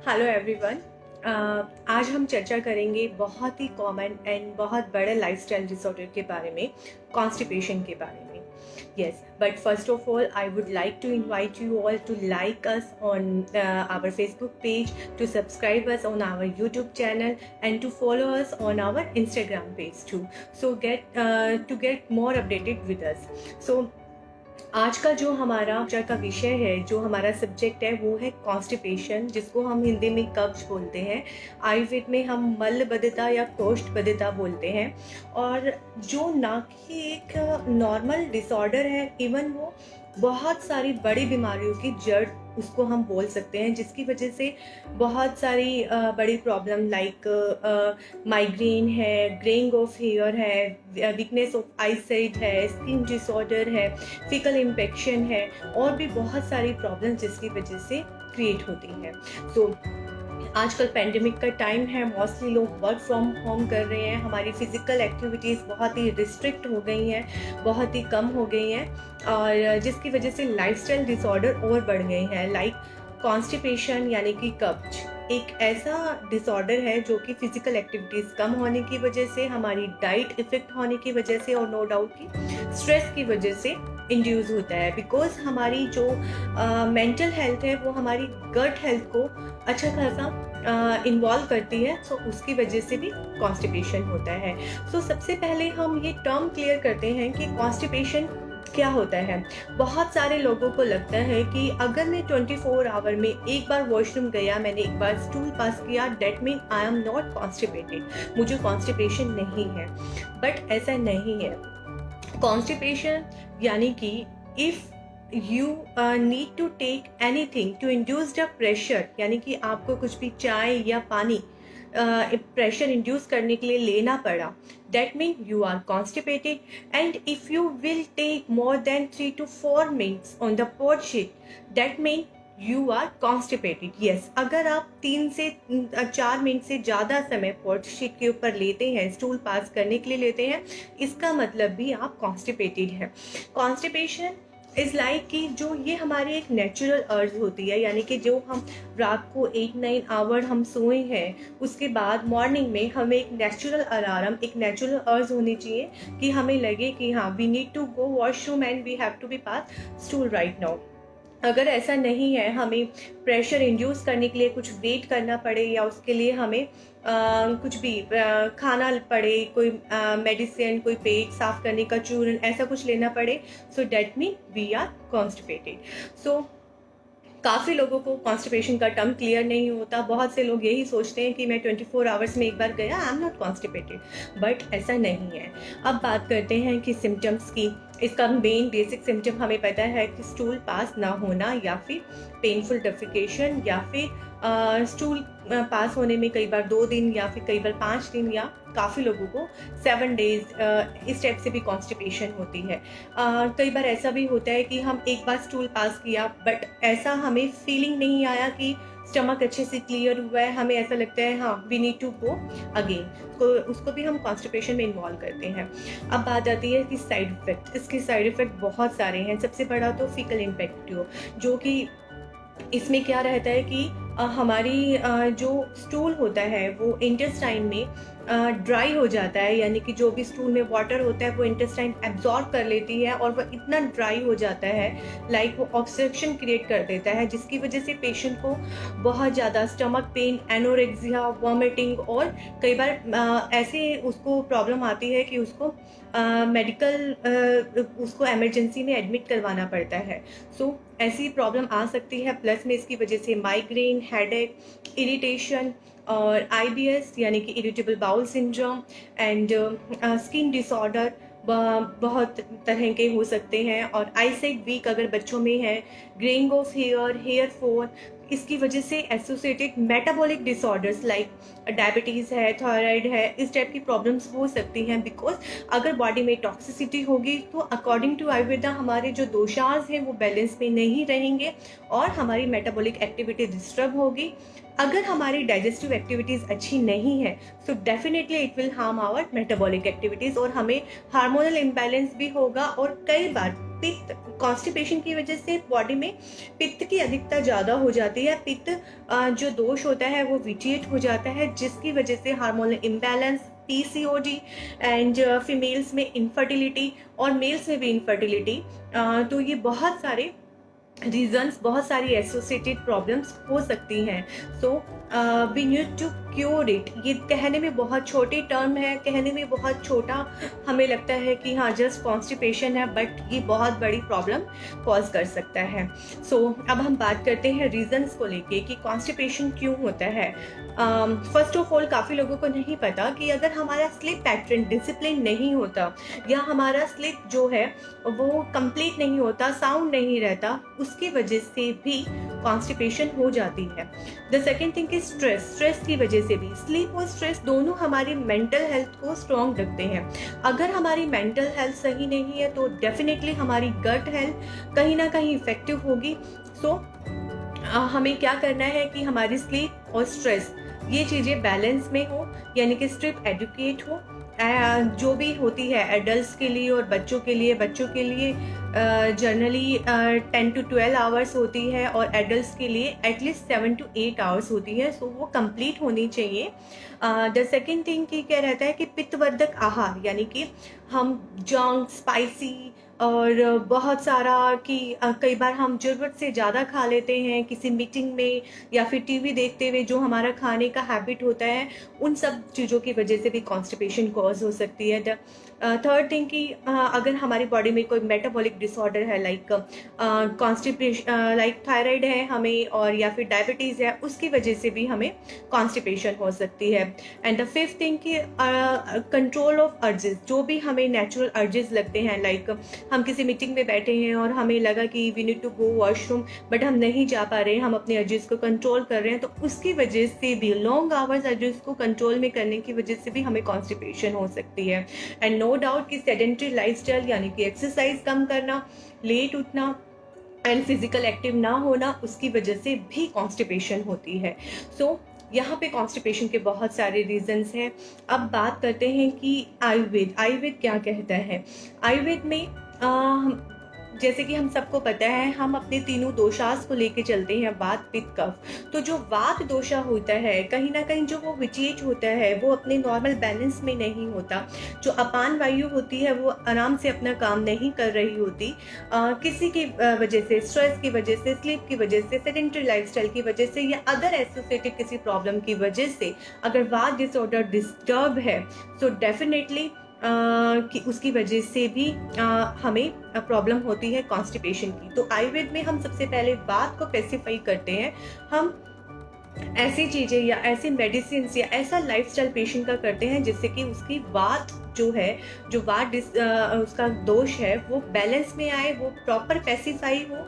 Hello everyone. आज हम चर्चा करेंगे बहुत ही कॉमन एंड बहुत बड़े लाइफस्टाइल डिसऑर्डर के बारे में, कॉन्स्टिपेशन के बारे में। Yes, but first of all I would like to invite you all to like us on our Facebook page, to subscribe us on our YouTube channel and to follow us on our Instagram page too. So to get more updated with us. So आज का जो हमारा चर्चा का विषय है, जो हमारा सब्जेक्ट है, वो है कॉन्स्टिपेशन, जिसको हम हिंदी में कब्ज बोलते हैं। आयुर्वेद में हम मलबद्धता या कोष्ठबद्धता बोलते हैं। और जो ना कि एक नॉर्मल डिसऑर्डर है, इवन वो बहुत सारी बड़ी बीमारियों की जड़ उसको हम बोल सकते हैं, जिसकी वजह से बहुत सारी बड़ी प्रॉब्लम लाइक माइग्रेन है, ग्रेइंग ऑफ हेयर है, वीकनेस ऑफ आईसाइट है, स्किन डिसऑर्डर है, फीकल इन्फेक्शन है, और भी बहुत सारी प्रॉब्लम जिसकी वजह से क्रिएट होती हैं। तो आजकल पेंडेमिक का टाइम है, मोस्टली लोग वर्क फ्रॉम होम कर रहे हैं, हमारी फिजिकल एक्टिविटीज़ बहुत ही रिस्ट्रिक्ट हो गई हैं, बहुत ही कम हो गई हैं, और जिसकी वजह से लाइफस्टाइल डिसऑर्डर और बढ़ गए हैं। लाइक कॉन्स्टिपेशन यानी कि कब्ज एक ऐसा डिसऑर्डर है जो कि फिजिकल एक्टिविटीज़ कम होने की वजह से, हमारी डाइट इफेक्ट होने की वजह से, और नो डाउट की स्ट्रेस की वजह से इंड्यूस होता है। बिकॉज हमारी जो मेंटल हेल्थ है वो हमारी गट हेल्थ को अच्छा खासा इन्वॉल्व करती है, सो उसकी वजह से भी कॉन्स्टिपेशन होता है। सो सबसे पहले हम ये टर्म क्लियर करते हैं कि कॉन्स्टिपेशन क्या होता है। बहुत सारे लोगों को लगता है कि अगर मैं 24 आवर में एक बार वॉशरूम गया, मैंने एक बार स्टूल पास किया, that mean I am not constipated, मुझे कॉन्स्टिपेशन नहीं है। बट ऐसा नहीं है। कॉन्स्टिपेशन यानी कि if you need to take anything to induce the pressure, यानी कि आपको कुछ भी चाय या पानी प्रेशर इंड्यूस करने के लिए लेना पड़ा, that mean you are constipated. And if you will take more than 3 to 4 minutes on the pot seat, that mean you are constipated. Yes, अगर आप 3 से 4 मिनट से ज़्यादा समय पॉट शीट के ऊपर लेते हैं, स्टूल पास करने के लिए लेते हैं, इसका मतलब भी आप कॉन्स्टिपेटेड हैं। कॉन्स्टिपेशन इज़ लाइक कि जो ये हमारी एक नेचुरल अर्ज होती है, यानी कि जो हम रात को 8-9 आवर हम सोए हैं, उसके बाद मॉर्निंग में हमें एक नेचुरल अलार्म, एक नेचुरल अर्ज होनी चाहिए कि हमें लगे कि हाँ, we need to go washroom and we have to be pass stool right now. अगर ऐसा नहीं है, हमें प्रेशर इंड्यूस करने के लिए कुछ वेट करना पड़े, या उसके लिए हमें कुछ भी खाना पड़े, कोई मेडिसिन, कोई पेट साफ करने का चूर्ण, ऐसा कुछ लेना पड़े, so that mean we are constipated. So काफ़ी लोगों को कॉन्स्टिपेशन का टर्म क्लियर नहीं होता। बहुत से लोग यही सोचते हैं कि मैं 24 आवर्स में एक बार गया, आई एम नॉट कॉन्स्टिपेटेड, बट ऐसा नहीं है। अब बात करते हैं कि सिम्टम्स की। इसका मेन बेसिक सिम्टम हमें पता है कि स्टूल पास ना होना, या फिर पेनफुल डेफिकेशन, या फिर स्टूल पास होने में कई बार 2 दिन, या फिर कई बार 5 दिन, या काफ़ी लोगों को 7 डेज इस टाइप से भी कॉन्स्टिपेशन होती है। कई बार ऐसा भी होता है कि हम एक बार स्टूल पास किया, बट ऐसा हमें फीलिंग नहीं आया कि स्टमक अच्छे से क्लियर हुआ है, हमें ऐसा लगता है हाँ we need to go again, तो उसको भी हम कॉन्स्टिपेशन में इन्वॉल्व करते हैं। अब बात आती है कि साइड इफ़ेक्ट। इसके साइड इफ़ेक्ट बहुत सारे हैं। सबसे बड़ा तो फीकल इन्फेक्टिव, जो कि इसमें क्या रहता है कि हमारी जो स्टूल होता है वो इंटेस्टाइन में ड्राई हो जाता है, यानी कि जो भी स्टूल में वाटर होता है वो इंटेस्टाइन एब्जॉर्ब कर लेती है, और वह इतना ड्राई हो जाता है, लाइक वो ऑब्स्ट्रक्शन क्रिएट कर देता है, जिसकी वजह से पेशेंट को बहुत ज़्यादा स्टमक पेन, एनोरेक्सिया, वॉमिटिंग, और कई बार ऐसे उसको प्रॉब्लम आती है कि उसको उसको एमरजेंसी में एडमिट करवाना पड़ता है। सो ऐसी प्रॉब्लम आ सकती है। प्लस में इसकी वजह से माइग्रेन, हेडेक, इरिटेशन, और IBS यानी कि irritable bowel syndrome, and skin disorder बहुत तरह के हो सकते हैं। और आईसाइट वीक अगर बच्चों में है, greying of hair, hair fall, इसकी वजह से associated metabolic disorders like diabetes है, थायराइड है, इस टाइप की प्रॉब्लम्स हो सकती हैं। बिकॉज अगर बॉडी में टॉक्सिसिटी होगी तो अकॉर्डिंग टू आयुर्वेदा हमारे जो दोषास हैं वो बैलेंस में नहीं रहेंगे, और हमारी मेटाबॉलिक एक्टिविटी डिस्टर्ब होगी। अगर हमारी डाइजेस्टिव एक्टिविटीज़ अच्छी नहीं है, so definitely it will harm our metabolic activities, और हमें हार्मोनल इम्बैलेंस भी होगा, और कई बार पित्त, कॉन्स्टिपेशन की वजह से बॉडी में पित्त की अधिकता ज़्यादा हो जाती है। पित्त जो दोष होता है वो विटिएट हो जाता है, जिसकी वजह से hormonal imbalance, PCOD and females में इनफर्टिलिटी और मेल्स में भी इनफर्टिलिटी, तो ये बहुत सारे रीजंस, बहुत सारी एसोसिएटेड प्रॉब्लम्स हो सकती हैं। So we need to cure it. ये कहने में बहुत छोटी टर्म है, कहने में बहुत छोटा हमें लगता है कि हाँ जस्ट कॉन्स्टिपेशन है, बट ये बहुत बड़ी प्रॉब्लम कॉज कर सकता है। सो अब हम बात करते हैं रीजंस को लेके कि कॉन्स्टिपेशन क्यों होता है। फर्स्ट ऑफ ऑल, काफ़ी लोगों को नहीं पता कि अगर हमारा स्लीप पैटर्न डिसिप्लिन नहीं होता या हमारा स्लीप जो है वो कंप्लीट नहीं होता, साउंड नहीं रहता, उसकी वजह से भी कॉन्स्टिपेशन हो जाती है। The second thing is stress. Stress की वजह से भी, स्लीप और स्ट्रेस दोनों हमारी मेंटल हेल्थ को स्ट्रॉन्ग रखते हैं। अगर हमारी मेंटल हेल्थ सही नहीं है तो डेफिनेटली हमारी गट हेल्थ कहीं ना कहीं इफेक्टिव होगी। सो हमें क्या करना है कि हमारी स्लीप और स्ट्रेस ये चीज़ें बैलेंस में हो, यानी कि स्लीप एडुकेट हो। जो भी होती है एडल्ट्स के लिए और बच्चों के लिए, जनरली 10 to 12 आवर्स होती है और एडल्ट्स के लिए एटलीस्ट 7 to 8 आवर्स होती है। सो वो कंप्लीट होनी चाहिए। द सेकेंड थिंग की क्या रहता है कि पित्तवर्धक आहार, यानी कि हम जंक, स्पाइसी और बहुत सारा कि कई बार हम ज़रूरत से ज़्यादा खा लेते हैं किसी मीटिंग में या फिर टीवी देखते हुए, जो हमारा खाने का हैबिट होता है, उन सब चीज़ों की वजह से भी कॉन्स्टिपेशन कॉज हो सकती है। थर्ड थिंग कि अगर हमारी बॉडी में कोई मेटाबॉलिक डिसऑर्डर है, लाइक कॉन्स्टिपेशन, लाइक थायराइड है हमें और या फिर डायबिटीज़ है, उसकी वजह से भी हमें कॉन्स्टिपेशन हो सकती है। एंड द फिफ्थ थिंग कि कंट्रोल ऑफ अर्जेस, जो भी हमें नेचुरल अर्जेस लगते हैं, लाइक हम किसी मीटिंग में बैठे हैं और हमें लगा कि we need to go washroom, but हम नहीं जा पा रहे हैं, हम अपने अर्जेस को कंट्रोल कर रहे हैं, तो उसकी वजह से भी, लॉन्ग आवर्स अर्जेस को कंट्रोल में करने की वजह से भी हमें कॉन्स्टिपेशन हो सकती है। एंड नो डाउट कि सेडेंटरी लाइफस्टाइल, यानी कि एक्सरसाइज कम करना, लेट उठना एंड फिजिकल एक्टिव ना होना, उसकी वजह से भी कॉन्स्टिपेशन होती है। सो यहाँ पे कॉन्स्टिपेशन के बहुत सारे रीजंस हैं। अब बात करते हैं कि आयुर्वेद क्या कहता है। आयुर्वेद में जैसे कि हम सबको पता है, हम अपने तीनों दोषास को लेके चलते हैं, वात, पित्त, कफ। तो जो वात दोषा होता है, कहीं ना कहीं जो वो विचेज होता है, वो अपने नॉर्मल बैलेंस में नहीं होता। जो अपान वायु होती है वो आराम से अपना काम नहीं कर रही होती, किसी की वजह से, स्ट्रेस की वजह से, स्लीप की वजह से, सेडेंटरी लाइफस्टाइल की वजह से या अदर एसोसिएटेड किसी प्रॉब्लम की वजह से अगर वात डिसऑर्डर डिस्टर्ब है, तो डेफिनेटली कि उसकी वजह से भी हमें प्रॉब्लम होती है कॉन्स्टिपेशन की। तो आयुर्वेद में हम सबसे पहले बात को स्पेसिफाई करते हैं। हम ऐसी चीज़ें या ऐसी मेडिसिन या ऐसा लाइफस्टाइल पेशेंट का करते हैं जिससे कि उसकी वात जो है, जो वात उसका दोष है, वो बैलेंस में आए, वो प्रॉपर स्पेसिफाई हो,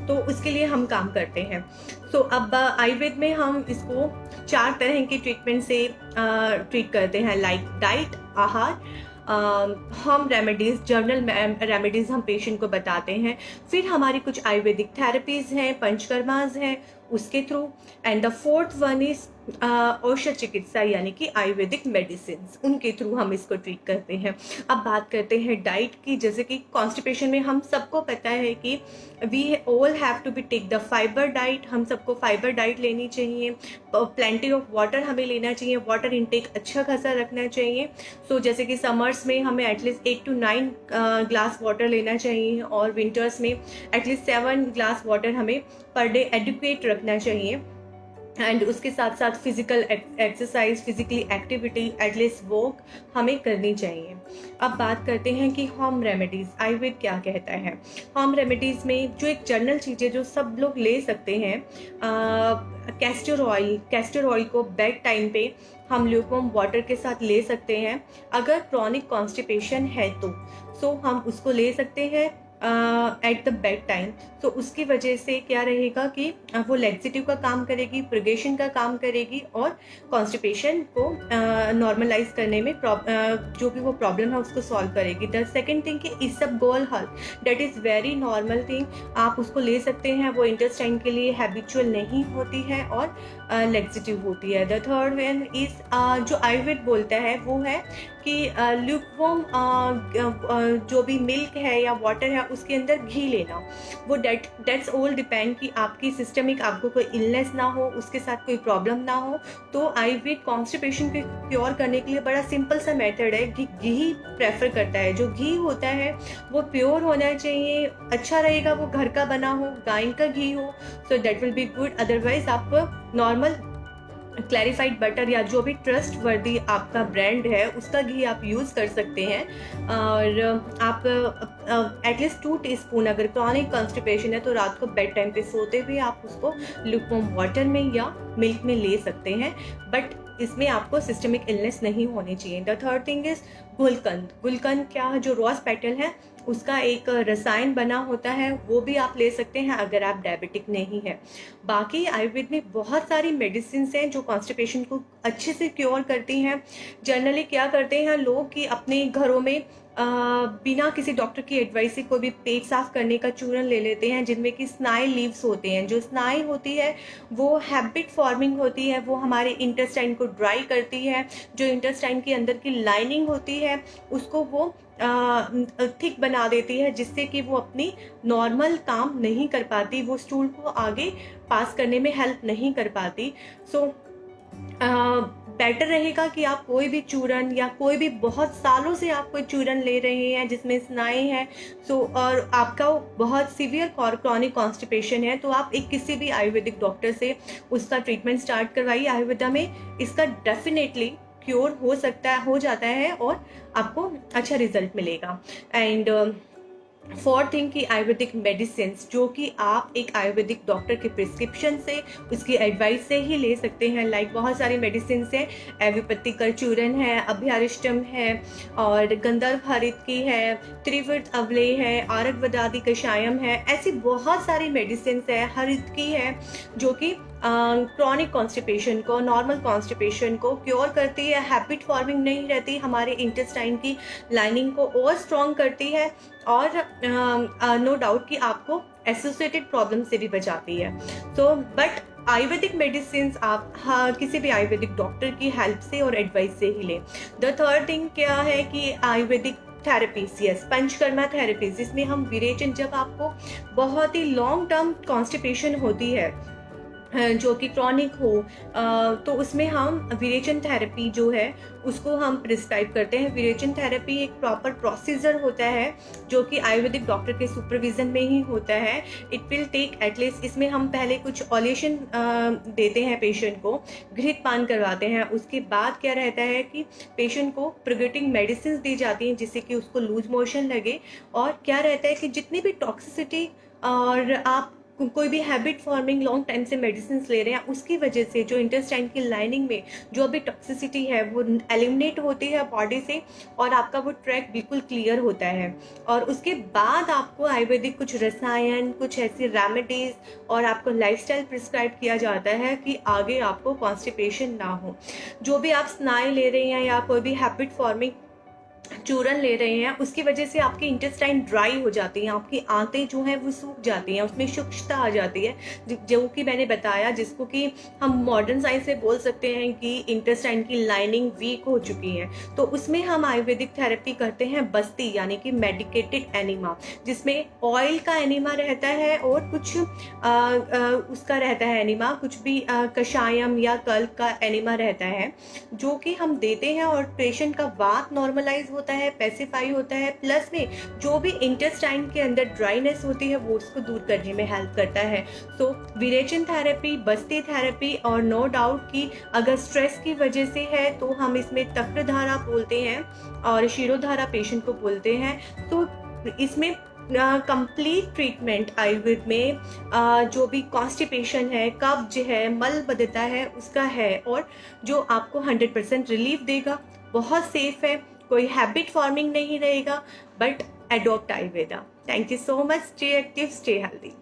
तो उसके लिए हम काम करते हैं। सो अब आयुर्वेद में हम इसको 4 तरह के ट्रीटमेंट से ट्रीट करते हैं, लाइक डाइट, आहार, होम रेमेडीज़, जर्नल रेमेडीज़ हम पेशेंट को बताते हैं। फिर हमारी कुछ आयुर्वेदिक थेरेपीज़ हैं, पंचकर्माज हैं, उसके through. And the fourth one is औषध चिकित्सा, यानी कि आयुर्वेदिक मेडिसिन, उनके थ्रू हम इसको ट्रीट करते हैं। अब बात करते हैं डाइट की। जैसे कि कॉन्स्टिपेशन में हम सबको पता है कि we all have to be take the fibre diet, हम सबको फाइबर डाइट लेनी चाहिए। प्लेंटी ऑफ वाटर हमें लेना चाहिए, वाटर इनटेक अच्छा खासा रखना चाहिए। सो जैसे कि समर्स में हमें एटलीस्ट 8 to 9 ग्लास वाटर लेना चाहिए और विंटर्स में एटलीस्ट 7 ग्लास वाटर हमें पर डे एडुकेट रखना चाहिए। एंड उसके साथ साथ physical exercise, physically activity, at least walk हमें करनी चाहिए। अब बात करते हैं कि होम रेमेडीज़ आयुर्वेद क्या कहता है। होम रेमेडीज़ में जो एक जनरल चीज़ें जो सब लोग ले सकते हैं, कैस्टर ऑयल को बेड टाइम पे हम ल्यूकवार्म वाटर के साथ ले सकते हैं। अगर क्रॉनिक कॉन्स्टिपेशन है तो सो हम उसको ले सकते हैं एट द बेड टाइम। तो उसकी वजह से क्या रहेगा कि वो लैक्सेटिव का काम करेगी, प्रोगेशन का काम करेगी और कॉन्स्टिपेशन को नॉर्मलाइज करने में जो भी वो प्रॉब्लम है उसको सॉल्व करेगी। द सेकेंड थिंग कि isabgol herb, that is very normal thing, आप उसको ले सकते हैं। वो इंटेस्टाइन के लिए हैबिचुअल नहीं होती है और लैक्सेटिव होती है। द थर्ड वन इज जो आयुर्वेद बोलता है वो है कि ल्यूकवार्म जो भी मिल्क है या वाटर है उसके अंदर घी लेना। वो डेट्स ऑल डिपेंड कि आपकी सिस्टमिक आपको कोई इलनेस ना हो, उसके साथ कोई प्रॉब्लम ना हो। तो आयुर्वेद कॉन्स्टिपेशन को क्योर करने के लिए बड़ा सिंपल सा मेथड है कि घी प्रेफर करता है। जो घी होता है वो प्योर होना चाहिए, अच्छा रहेगा, वो घर का बना हो, गाय का घी हो, so that will be good. Otherwise आप नॉर्मल क्लैरिफाइड बटर या जो भी ट्रस्ट वर्दी आपका ब्रांड है उसका घी आप यूज़ कर सकते हैं। और आप एटलीस्ट 2 टीस्पून, अगर क्रॉनिक कॉन्स्टिपेशन है तो रात को बेड टाइम पे सोते हुए आप उसको लुकवार्म वाटर में या मिल्क में ले सकते हैं, बट इसमें आपको सिस्टमिक इलनेस नहीं होनी चाहिए। द थर्ड थिंग इज गुलकंद। गुलकंद क्या, जो रोज पेटल है उसका एक रसायन बना होता है, वो भी आप ले सकते हैं अगर आप डायबिटिक नहीं है। बाकी आयुर्वेद में बहुत सारी मेडिसिन हैं जो कॉन्स्टिपेशन को अच्छे से क्योर करती हैं। जनरली क्या करते हैं लोग कि अपने घरों में बिना किसी डॉक्टर की एडवाइस से कोई भी पेट साफ करने का चूरन ले लेते हैं, जिनमें कि स्नाई लीव्स होते हैं। जो स्नाई होती है वो हैबिट फॉर्मिंग होती है, वो हमारे इंटेस्टाइन को ड्राई करती है। जो इंटेस्टाइन के अंदर की लाइनिंग होती है उसको वो थिक बना देती है, जिससे कि वो अपनी नॉर्मल काम नहीं कर पाती, वो स्टूल को आगे पास करने में हेल्प नहीं कर पाती। सो बेटर रहेगा कि आप कोई भी चूरन या कोई भी बहुत सालों से आप कोई चूरन ले रहे हैं जिसमें स्नाई है, सो और आपका बहुत सीवियर क्रॉनिक कॉन्स्टिपेशन है, तो आप एक किसी भी आयुर्वेदिक डॉक्टर से उसका ट्रीटमेंट स्टार्ट करवाइए। आयुर्वेदा में इसका डेफिनेटली क्योर हो सकता है, हो जाता है और आपको अच्छा रिजल्ट मिलेगा। एंड फोर्थ थिंग कि आयुर्वेदिक मेडिसिन जो कि आप एक आयुर्वेदिक डॉक्टर के प्रिस्क्रिप्शन से, उसकी एडवाइस से ही ले सकते हैं। लाइक बहुत सारी मेडिसिन हैं, एविपत्ति करचूरन है, अभ्यारिष्टम है, और गंधर्व हरित की है, त्रिवृत अवले है, आरगवदादि कषायम है। ऐसी बहुत सारी मेडिसिन है, हरित की है, जो कि क्रॉनिक कॉन्स्टिपेशन को, नॉर्मल कॉन्स्टिपेशन को क्योर करती है। हैबिट फॉर्मिंग नहीं रहती, हमारे इंटेस्टाइन की लाइनिंग को और स्ट्रॉन्ग करती है, और नो डाउट कि आपको एसोसिएटेड प्रॉब्लम से भी बचाती है। तो बट आयुर्वेदिक मेडिसिन आप किसी भी आयुर्वेदिक डॉक्टर की हेल्प से और एडवाइस से ही लें। द थर्ड थिंग क्या है कि Ayurvedic therapies, yes, panchakarma therapies, जिसमें हम विरेचन, जब आपको बहुत ही लॉन्ग टर्म कॉन्स्टिपेशन होती है जो कि क्रॉनिक हो, तो उसमें हम विरेचन थेरेपी जो है उसको हम प्रिस्क्राइब करते हैं। विरेचन थेरेपी एक प्रॉपर प्रोसीजर होता है जो कि आयुर्वेदिक डॉक्टर के सुपरविजन में ही होता है। इट विल टेक एटलीस्ट, इसमें हम पहले कुछ ऑलेशन देते हैं पेशेंट को, घृत पान करवाते हैं। उसके बाद क्या रहता है कि पेशेंट को प्रोगेटिंग मेडिसिन दी जाती हैं जिससे कि उसको लूज मोशन लगे। और क्या रहता है कि जितनी भी टॉक्सिसिटी और आप कोई भी हैबिट फॉर्मिंग लॉन्ग टाइम से मेडिसिन ले रहे हैं, उसकी वजह से जो इंटेस्टाइन की लाइनिंग में जो भी टॉक्सिसिटी है वो एलिमिनेट होती है बॉडी से, और आपका वो ट्रैक बिल्कुल क्लियर होता है। और उसके बाद आपको आयुर्वेदिक कुछ रसायन, कुछ ऐसी रेमेडीज और आपको लाइफस्टाइल प्रिस्क्राइब किया जाता है कि आगे आपको कॉन्स्टिपेशन ना हो। जो भी आप स्नाई ले रहे हैं या कोई भी हैबिट फॉर्मिंग चूरन ले रहे हैं, उसकी वजह से आपकी इंटेस्टाइन ड्राई हो जाती हैं, आपकी आंतें जो हैं वो सूख जाती हैं, उसमें शुष्कता आ जाती है, जो कि मैंने बताया, जिसको कि हम मॉडर्न साइंस से बोल सकते हैं कि इंटेस्टाइन की लाइनिंग वीक हो चुकी है। तो उसमें हम आयुर्वेदिक थेरेपी करते हैं बस्ती, यानी कि मेडिकेटेड एनिमा, जिसमें ऑयल का एनिमा रहता है और कुछ उसका रहता है एनिमा, कुछ भी कषायम या कल्प का एनिमा रहता है, जो कि हम देते हैं। और पेशेंट का वात नॉर्मलाइज होता है, पैसिफाई होता है, प्लस में जो भी इंटेस्टाइन के अंदर ड्राइनेस होती है वो उसको दूर करने में हेल्प करता है। सो विरेचन थेरेपी, बस्ती थेरेपी, और नो डाउट कि अगर स्ट्रेस की वजह से है तो हम इसमें तक्रधारा बोलते हैं और शिरोधारा पेशेंट को बोलते हैं। तो इसमें कंप्लीट ट्रीटमेंट आयुर्वेद में जो भी कॉन्स्टिपेशन है, कब्ज है, मलबद्धता है, उसका है, और जो आपको 100% रिलीफ देगा। बहुत सेफ है, कोई हैबिट फॉर्मिंग नहीं रहेगा, but adopt Ayurveda. Thank you so much. Stay active, stay healthy.